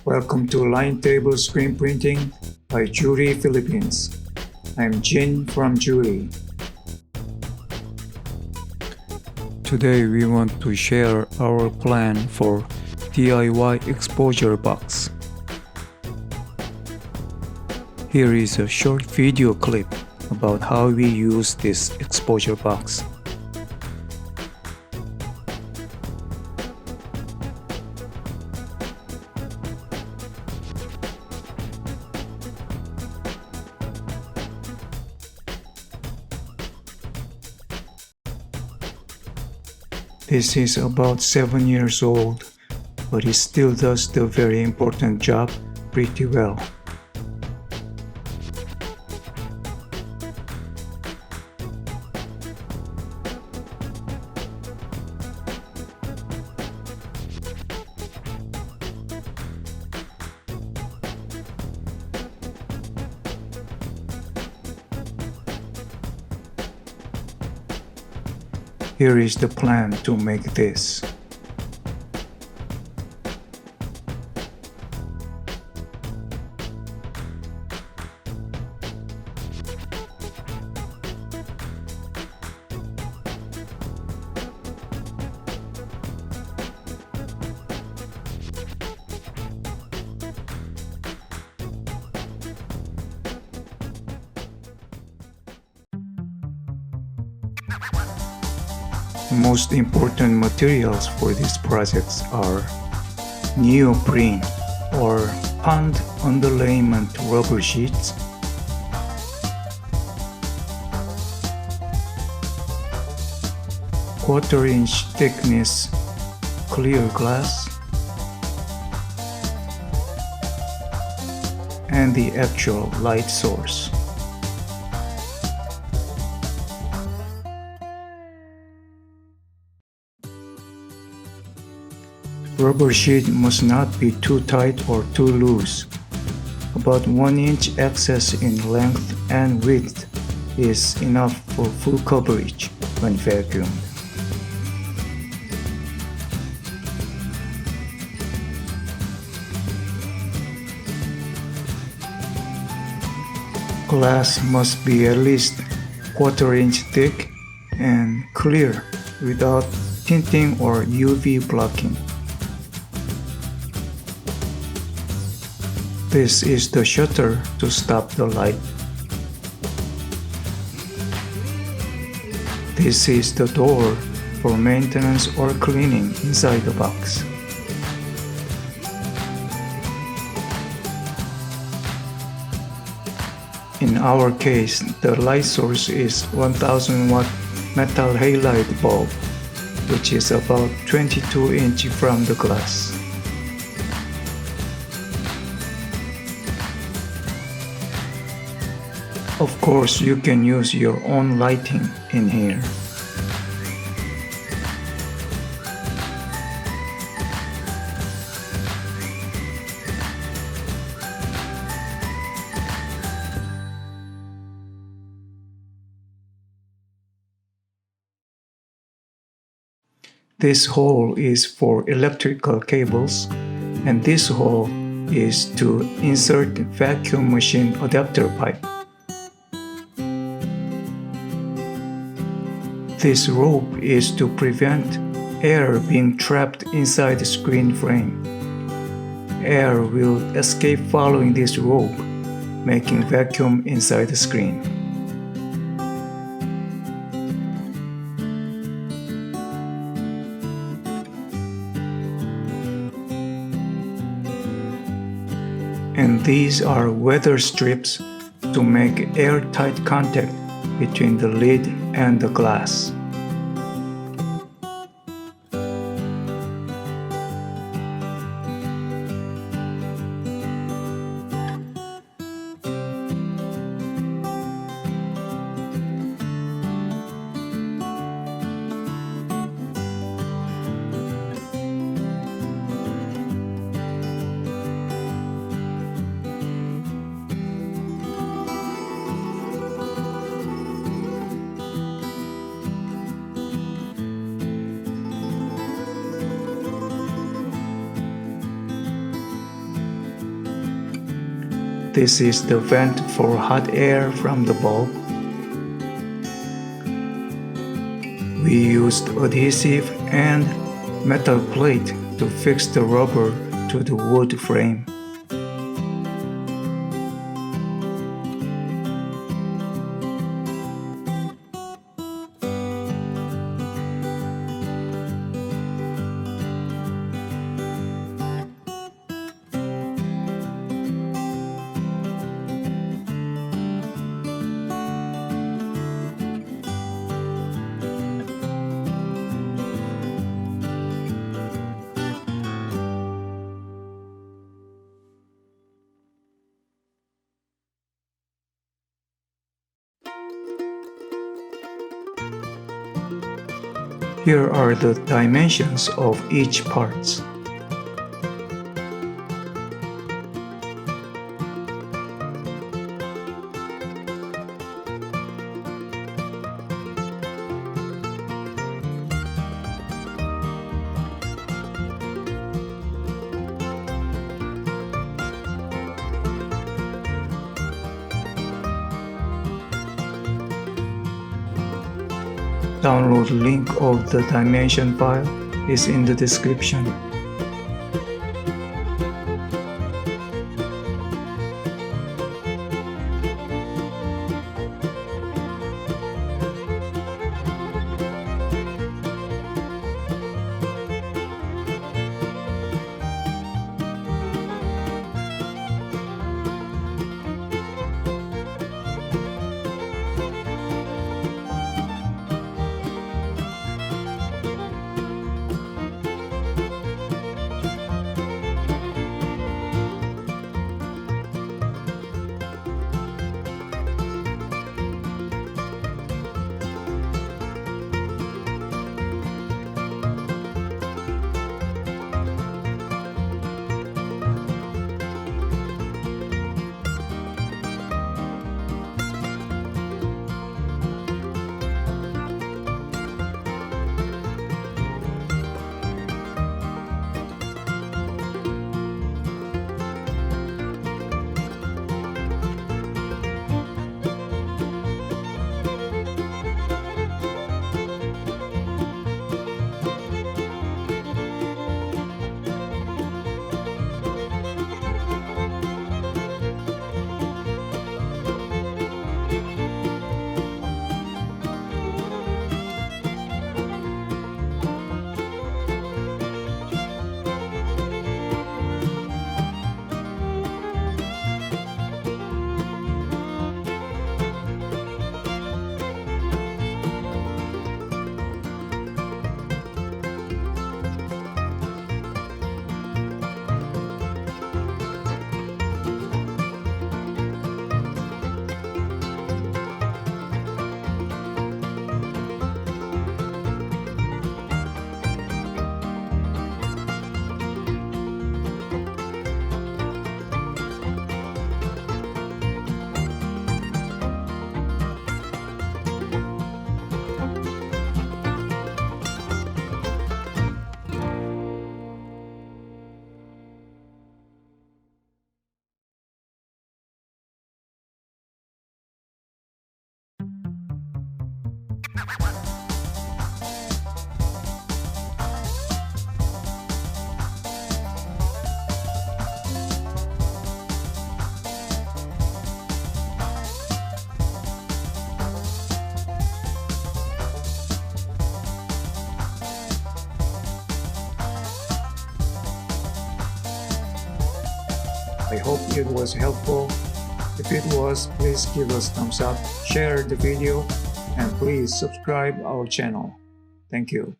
Welcome to Line Table Screen Printing by Jury Philippines. I'm Jin from Jury. Today we want to share our plan for DIY exposure box. Here is a short video clip about how we use this exposure box. This is about 7 years old, but it still does the very important job pretty well. Here is the plan to make this. The most important materials for these projects are neoprene or pond underlayment rubber sheets, quarter-inch thickness clear glass, and the actual light source. Rubber sheet must not be too tight or too loose. About 1 inch excess in length and width is enough for full coverage when vacuumed. Glass must be at least quarter-inch thick and clear without tinting or UV blocking. This is the shutter to stop the light. This is the door for maintenance or cleaning inside the box. In our case, the light source is 1000 watt metal halide bulb, which is about 22 inches from the glass. Of course, you can use your own lighting in here. This hole is for electrical cables, and this hole is to insert vacuum machine adapter pipe. This rope is to prevent air being trapped inside the screen frame. Air will escape following this rope, making vacuum inside the screen. And these are weather strips to make airtight contact between the lid and the glass. This is the vent for hot air from the bulb. We used adhesive and metal plate to fix the rubber to the wood frame. Here are the dimensions of each part. Download link of the dimension file is in the description. I hope it was helpful. If it was, please give us thumbs up, share the video, and please subscribe our channel. Thank you.